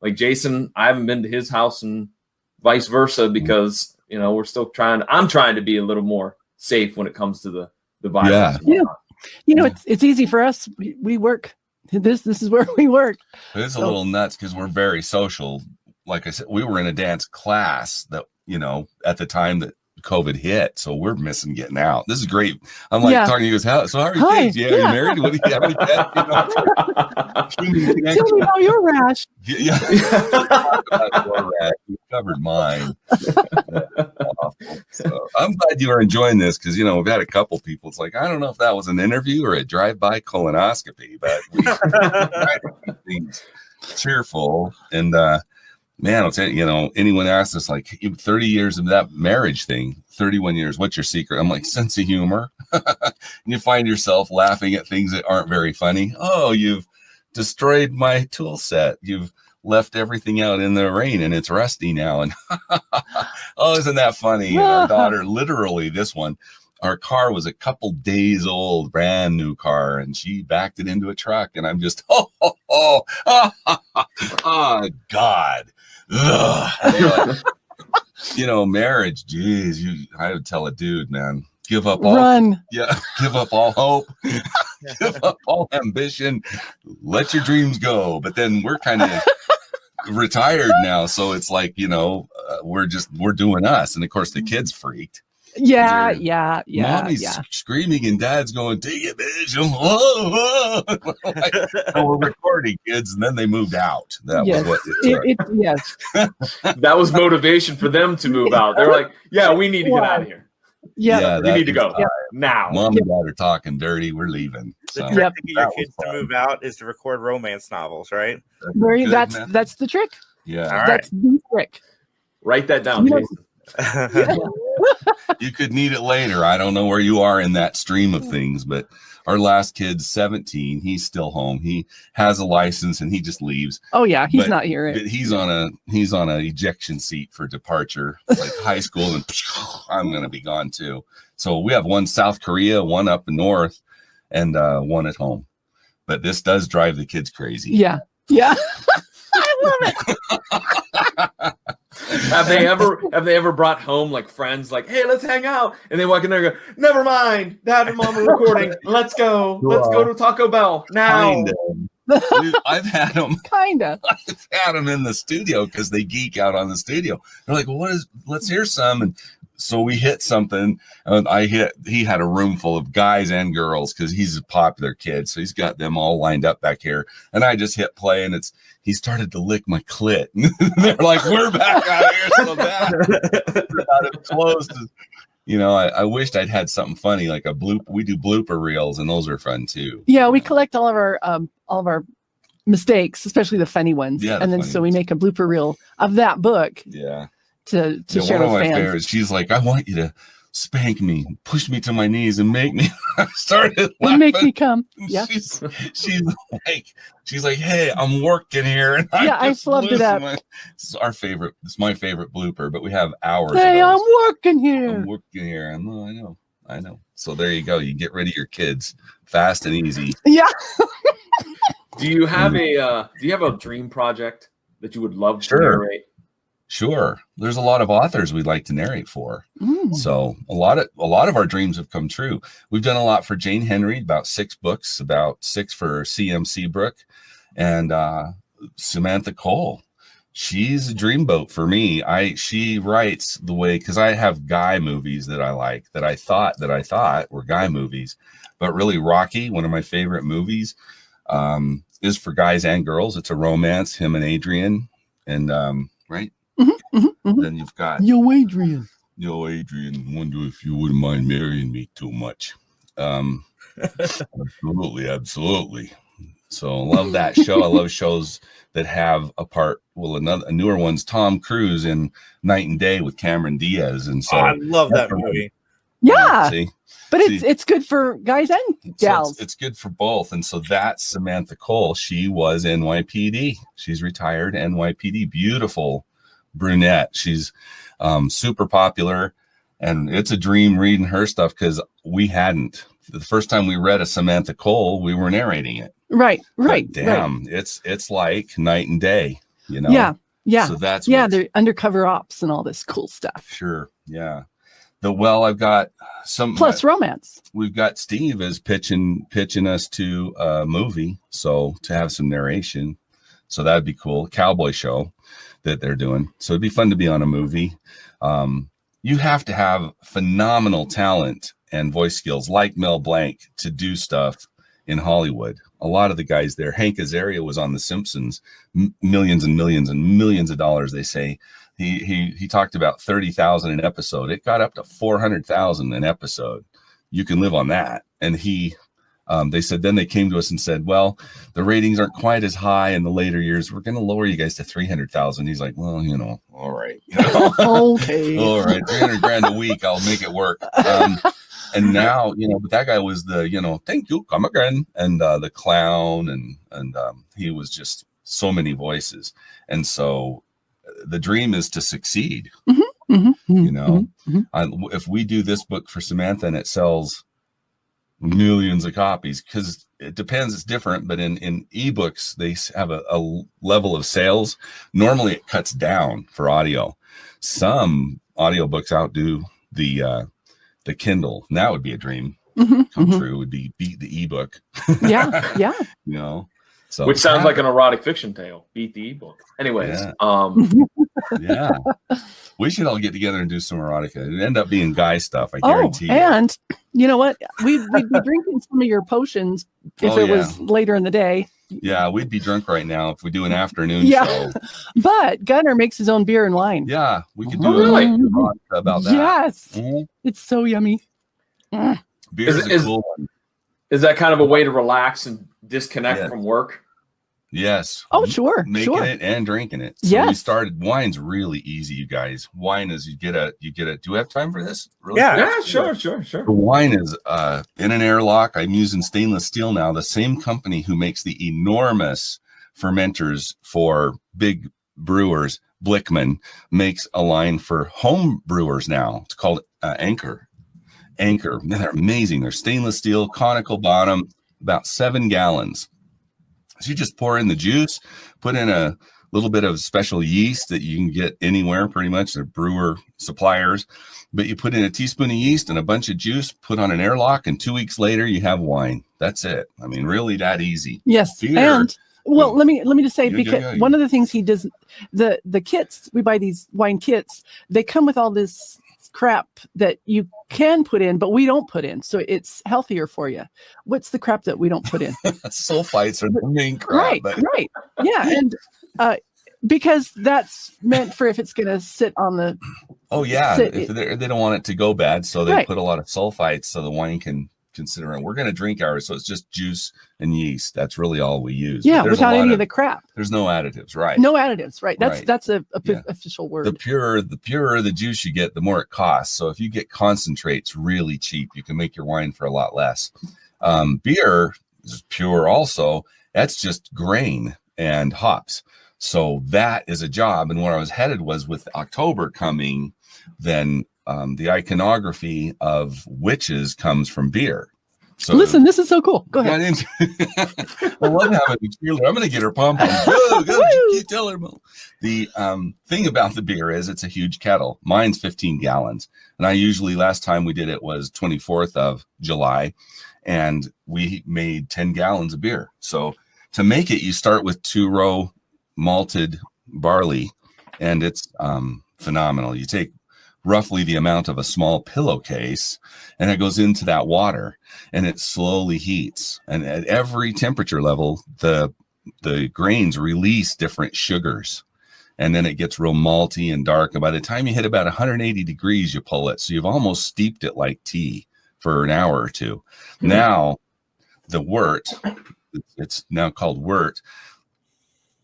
like Jason, I haven't been to his house and vice versa because we're still I'm trying to be a little more safe when it comes to the virus. It's easy for us. We work. This is where we work. It's a little nuts because we're very social. Like I said, we were in a dance class that at the time that COVID hit, so we're missing getting out. This is great. I'm like talking to you guys. So how are you kids? Yeah, you married? What do you have? Any pets? Tell me about your rash. Yeah. You covered mine. So I'm glad you are enjoying this because we've had a couple people. It's like I don't know if that was an interview or a drive-by colonoscopy, but we try to keep things cheerful and. Man, I'll tell you, anyone asks us like 30 years of that marriage thing, 31 years, what's your secret? I'm like, sense of humor. And you find yourself laughing at things that aren't very funny. Oh, you've destroyed my tool set. You've left everything out in the rain and it's rusty now. And oh, isn't that funny? And our daughter, literally this one, our car was a couple days old, brand new car, and she backed it into a truck. And I'm just, oh, God. Marriage, geez, I would tell a dude, man, give up all give up all hope, give up all ambition, let your dreams go. But then we're kind of retired now, so it's like we're doing us, and of course the kids freaked. Mommy's screaming and dad's going, take it, bitch. We're recording, kids, and then they moved out. That was what that was motivation for them to move out. They're like, we need to get out of here. We need to go now. Mom and dad are talking dirty. We're leaving. So. The trick to get your kids to move out is to record romance novels, right? That's the trick. Yeah. All right. That's the trick. Write that down, Jason. You could need it later. I don't know where you are in that stream of things, but our last kid's 17. He's still home. He has a license and he just leaves. Oh yeah, he's not here. He's on a ejection seat for departure, like high school, and I'm gonna be gone too. So we have one South Korea, one up north, and one at home. But this does drive the kids crazy. Yeah. I love it. Have they ever brought home like friends like, hey, let's hang out, and they walk in there and go, never mind, dad and mom are recording, let's go to Taco Bell now. I've had them in the studio because they geek out on the studio. They're like, well, let's hear some. And so we hit something, and he had a room full of guys and girls because he's a popular kid. So he's got them all lined up back here. And I just hit play, and he started to lick my clit. They're like, we're back out of here so bad. About as close as, I wished I'd had something funny, like we do blooper reels, and those are fun too. Yeah, we collect all of our mistakes, especially the funny ones. Yeah, and then so we make a blooper reel of that book. Yeah. To share one of with my fans. favorites. She's like, I want you to spank me, push me to my knees, and make me. I started laughing. Make me come. Yeah. She's like, hey, I'm working here, and I flubbed it up. This is my favorite blooper, but we have hours. Hey, I'm working here. I know. So there you go. You get rid of your kids fast and easy. Yeah. Do you have a dream project that you would love to narrate? Sure. There's a lot of authors we'd like to narrate for. So a lot of our dreams have come true. We've done a lot for Jane Henry, about 6 books, about 6 for C.M. Seabrook, and Samantha Cole. She's a dreamboat for me. She writes the way, because I have guy movies that I like, that I thought were guy movies, but really Rocky, one of my favorite movies, is for guys and girls. It's a romance, him and Adrian, and right. Then you've got Yo, Adrian, wonder if you wouldn't mind marrying me too much. Absolutely. So I love that show. I love shows that have a part. Well, a newer one's Tom Cruise in Night and Day with Cameron Diaz, and so I love that movie. Yeah. See? But it's good for guys and gals. So it's good for both. And so that's Samantha Cole. She was NYPD. She's retired NYPD. Beautiful brunette. She's super popular. And it's a dream reading her stuff because we hadn't. The first time we read a Samantha Cole, we were narrating it. Right. But damn, it's like night and day, you know? Yeah. So that's they're undercover ops and all this cool stuff. Sure. Yeah. I've got some plus romance. We've got Steve is pitching us to a movie, so to have some narration. So that'd be cool. Cowboy show that they're doing. So it'd be fun to be on a movie. You have to have phenomenal talent and voice skills like Mel Blanc to do stuff in Hollywood. A lot of the guys there, Hank Azaria was on The Simpsons, millions and millions and millions of dollars, they say. He talked about 30,000 an episode. It got up to 400,000 an episode. You can live on that. And they said, then they came to us and said, well, the ratings aren't quite as high in the later years. We're going to lower you guys to 300,000. He's like, well, all right. Okay. All right. 300 grand a week. I'll make it work. And now, but that guy was the, thank you, come again. And the clown and he was just so many voices. And so the dream is to succeed. If we do this book for Samantha and it sells millions of copies, because it depends, it's different, but in ebooks they have a level of sales. Normally it cuts down for audio. Some audiobooks outdo the Kindle, and that would be a dream come true, would be beat the ebook. yeah So which sounds like an erotic fiction tale. Beat the ebook. Anyways, yeah. We should all get together and do some erotica. It'd end up being guy stuff, I guarantee you. And you know what? We'd be drinking some of your potions if it was later in the day. Yeah, we'd be drunk right now if we do an afternoon show. But Gunnar makes his own beer and wine. Yeah, we could do erotica about that. Yes. Mm-hmm. It's so yummy. Beer is a cool one. Is that kind of a way to relax and disconnect from work? Yes. Oh, sure. Making it and drinking it. So we started. Wine's really easy, you guys. Wine is you get a. Do we have time for this? Really? Yeah, sure. The wine is in an airlock. I'm using stainless steel now. The same company who makes the enormous fermenters for big brewers, Blickman, makes a line for home brewers now. It's called Anchor. They're amazing. They're stainless steel, conical bottom, about 7 gallons. So you just pour in the juice, put in a little bit of special yeast that you can get anywhere, pretty much. They're brewer suppliers. But you put in a teaspoon of yeast and a bunch of juice, put on an airlock, and 2 weeks later you have wine. That's it. I mean, really that easy. Yes. Beer, and well, let me just say, because one of the things he does, the kits, we buy these wine kits, they come with all this crap that you can put in, but we don't put in, so it's healthier for you. What's the crap that we don't put in? Sulfites are the main crap. Right. Yeah, and because that's meant for if it's going to sit on the. Oh yeah, if they don't want it to go bad, so they put a lot of sulfites so the wine can consider it. We're going to drink ours, so it's just juice and yeast. That's really all we use. Yeah, without any of the crap. There's no additives, right? No additives, right? That's a official word. The purer the juice you get, the more it costs. So if you get concentrates really cheap, you can make your wine for a lot less. Beer is pure also. That's just grain and hops. So that is a job. And where I was headed was with October coming, then the iconography of witches comes from beer. So listen, this is so cool. Go ahead. I love having a cheerleader. I'm going to get her pom poms. Go, tell her. The thing about the beer is it's a huge kettle. Mine's 15 gallons. And I usually, last time we did it was 24th of July. And we made 10 gallons of beer. So to make it, you start with 2-row malted barley. And it's phenomenal. You take roughly the amount of a small pillowcase, and it goes into that water, and it slowly heats. And at every temperature level, the grains release different sugars, and then it gets real malty and dark. And by the time you hit about 180 degrees, you pull it. So you've almost steeped it like tea for an hour or two. Mm-hmm. Now, the wort, it's now called wort,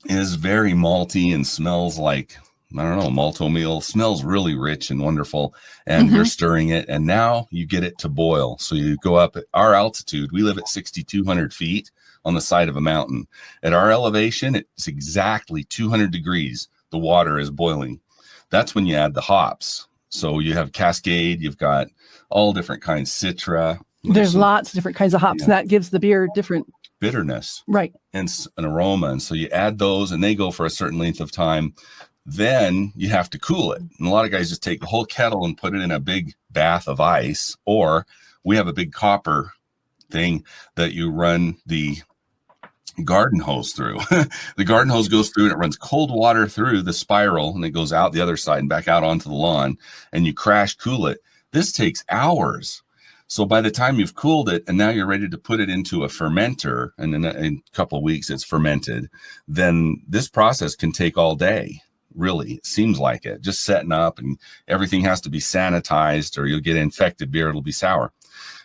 is very malty and smells like I don't know, malto meal. Smells really rich and wonderful, and you're stirring it, and now you get it to boil. So you go up at our altitude. We live at 6,200 feet on the side of a mountain. At our elevation, it's exactly 200 degrees. The water is boiling. That's when you add the hops. So you have Cascade, you've got all different kinds, Citra. There's lots of different kinds of hops, and that gives the beer different bitterness, right, and an aroma. And so you add those, and they go for a certain length of time. Then you have to cool it. And a lot of guys just take the whole kettle and put it in a big bath of ice, or we have a big copper thing that you run the garden hose through. The garden hose goes through and it runs cold water through the spiral, and it goes out the other side and back out onto the lawn, and you crash cool it. This takes hours. So by the time you've cooled it and now you're ready to put it into a fermenter, and in a couple of weeks it's fermented, then this process can take all day. Really, it seems like it. Just setting up, and everything has to be sanitized or you'll get infected beer. It'll be sour.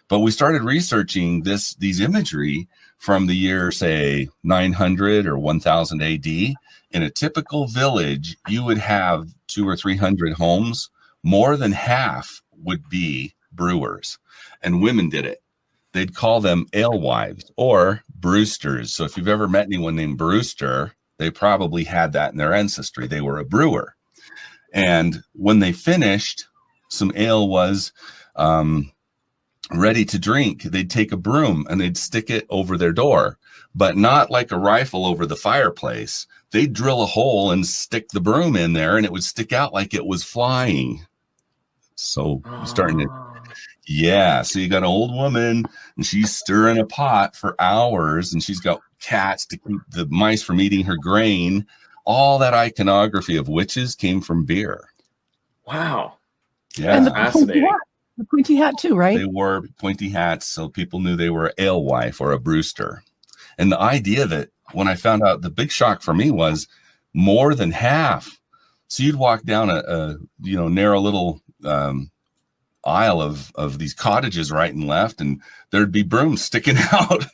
But we started researching these imagery from the year, say, 900 or 1000 AD. In a typical village, you would have 200 or 300 homes. More than half would be brewers, and women did it. They'd call them alewives or brewsters. So if you've ever met anyone named Brewster, they probably had that in their ancestry. They were a brewer. And when they finished, some ale was ready to drink, they'd take a broom and they'd stick it over their door, but not like a rifle over the fireplace. They'd drill a hole and stick the broom in there, and it would stick out like it was flying. So you're starting to, so you got an old woman, and she's stirring a pot for hours, and she's got cats to keep the mice from eating her grain. All that iconography of witches came from beer. Wow. Yeah. And Fascinating. the pointy hat too, right? They wore pointy hats, so people knew they were an alewife or a brewster. And the idea that when I found out, the big shock for me was more than half. So you'd walk down a narrow little aisle of these cottages right and left, and there'd be brooms sticking out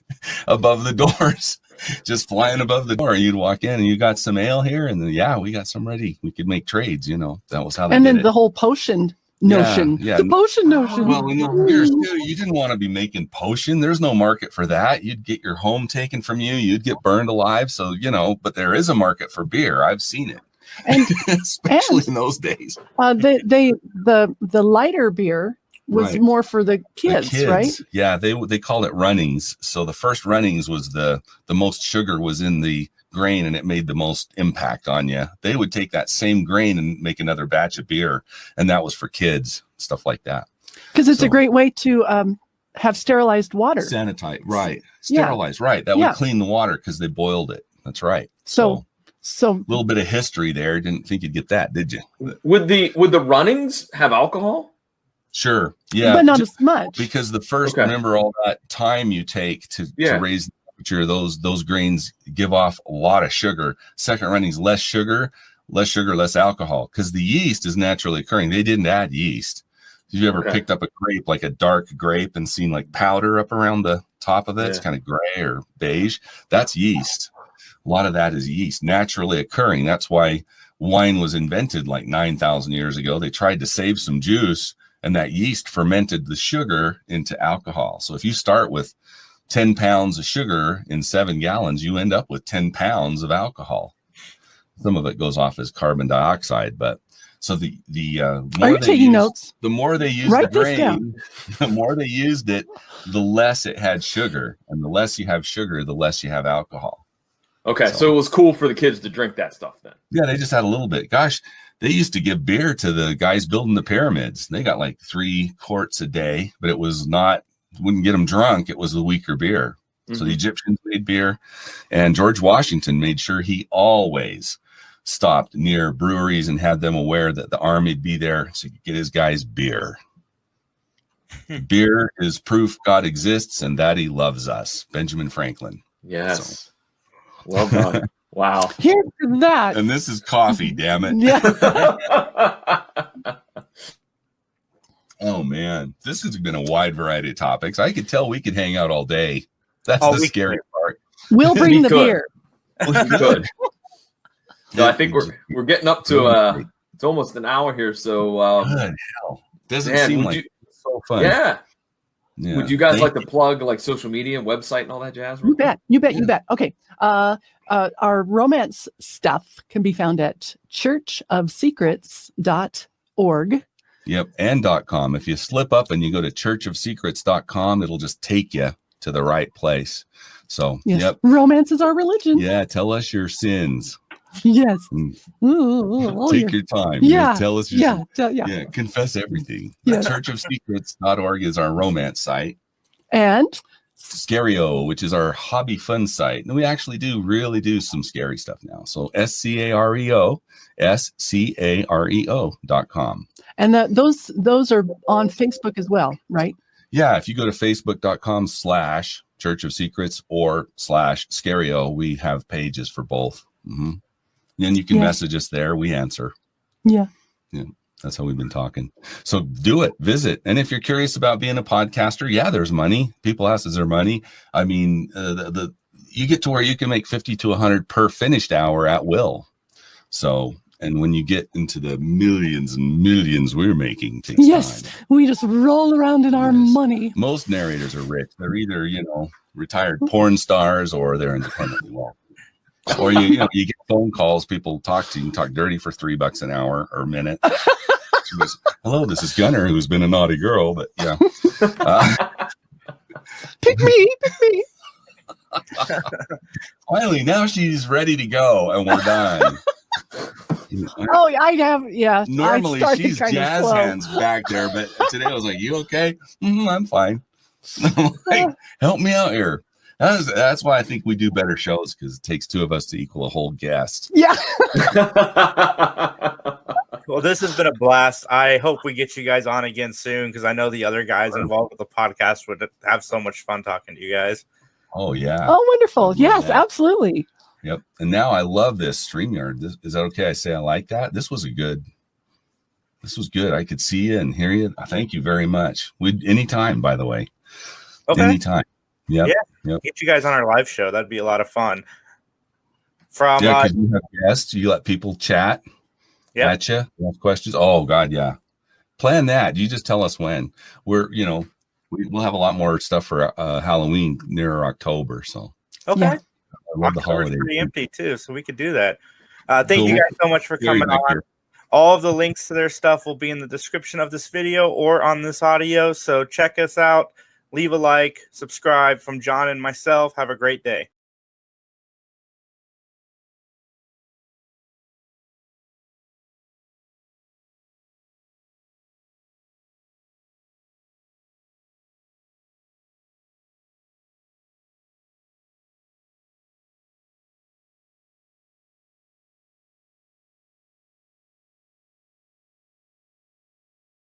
above the doors, just flying above the door. And you'd walk in, and you got some ale here, and then we got some ready. We could make trades. That was how they and did then it. the whole potion notion. The potion notion. Well, in the beers too, you didn't want to be making potion. There's no market for that. You'd get your home taken from you. You'd get burned alive. So but there is a market for beer. I've seen it. And especially in those days. The lighter beer was more for the kids, right? Yeah, they called it runnings. So the first runnings was the most sugar was in the grain, and it made the most impact on you. They would take that same grain and make another batch of beer, and that was for kids, stuff like that. Because it's a great way to have sterilized water. Sanitize, right. Sterilize, right. That would clean the water because they boiled it. That's right. So a little bit of history there. Didn't think you'd get that, did you? Would the runnings have alcohol? Sure. Yeah. But not as much. Because the first, remember all that time you take to raise the temperature, those grains give off a lot of sugar. Second runnings, less sugar, less alcohol. Because the yeast is naturally occurring. They didn't add yeast. Have you ever picked up a grape, like a dark grape, and seen like powder up around the top of it? It's kind of gray or beige. That's yeast. A lot of that is yeast naturally occurring. That's why wine was invented like 9,000 years ago. They tried to save some juice, and that yeast fermented the sugar into alcohol. So if you start with 10 pounds of sugar in 7 gallons, you end up with 10 pounds of alcohol. Some of it goes off as carbon dioxide, but so the more they used, notes? The more they used the grain, the more they used it, the less it had sugar, and the less you have sugar, the less you have alcohol. Okay, so it was cool for the kids to drink that stuff then. Yeah, they just had a little bit. Gosh, they used to give beer to the guys building the pyramids. They got like 3 quarts a day, but it was wouldn't get them drunk. It was the weaker beer. Mm-hmm. So the Egyptians made beer, and George Washington made sure he always stopped near breweries and had them aware that the army would be there so he could get his guys beer. Beer is proof God exists and that he loves us. Benjamin Franklin. Yes. So. Well done. Wow. Here's that. And this is coffee, damn it. Yeah. Oh, man. This has been a wide variety of topics. I could tell we could hang out all day. That's the scary part. We'll bring the beer. We could. So I think we're getting up to it's almost an hour here. So good hell. Doesn't man, seem like it's so fun. Yeah. Would you guys Thank like to plug like social media, website, and all that jazz? You bet. You bet. Okay. Our romance stuff can be found at churchofsecrets.org. Yep, and .com. If you slip up and you go to churchofsecrets.com, it'll just take you to the right place. So, yes. Yep. Romance is our religion. Yeah, tell us your sins. Yes. Take your time. Yeah. Tell us your sins. Yeah. Confess everything. Yes. Churchofsecrets.org is our romance site. And Scario, which is our hobby fun site. And we actually really do some scary stuff now. So SCAREO.com. And those are on Facebook as well, right? Yeah, if you go to facebook.com/Church of Secrets or /Scario, we have pages for both. Mm-hmm. And you can message us there. We answer. Yeah. That's how we've been talking. So do it, visit. And if you're curious about being a podcaster, there's money. People ask, is there money? I mean, you get to where you can make 50 to 100 per finished hour at will. So, and when you get into the millions and millions we're making, takes time. We just roll around in our money. Most narrators are rich. They're either, retired porn stars or they're independently wealthy. Or you get phone calls, people talk to you, talk dirty for $3 an hour or a minute. She goes, hello, this is Gunner, who's been a naughty girl, but yeah. Pick me. Finally, now she's ready to go and we're done. Oh, I have, yeah. Normally she's jazz hands back there, but today I was like, you okay? I'm fine. I'm like, help me out here. That's why I think we do better shows, because it takes two of us to equal a whole guest. Yeah. Well, this has been a blast. I hope we get you guys on again soon, because I know the other guys involved with the podcast would have so much fun talking to you guys. Oh, yeah. Oh, wonderful. Yes, absolutely. Yep. And now I love this StreamYard. Is that okay? I say I like that. This was good. I could see you and hear you. Thank you very much. Anytime, by the way. Okay. Anytime. Yep. Yep. Get you guys on our live show. That'd be a lot of fun. Because you have guests, you let people chat at you, ask questions. Oh God, yeah. Plan that. You just tell us when. We'll have a lot more stuff for Halloween near October. So okay. I love the holiday. Pretty empty too, so we could do that. Thank you guys so much for coming on. Here. All of the links to their stuff will be in the description of this video or on this audio. So check us out. Leave a like, subscribe. From John and myself, have a great day.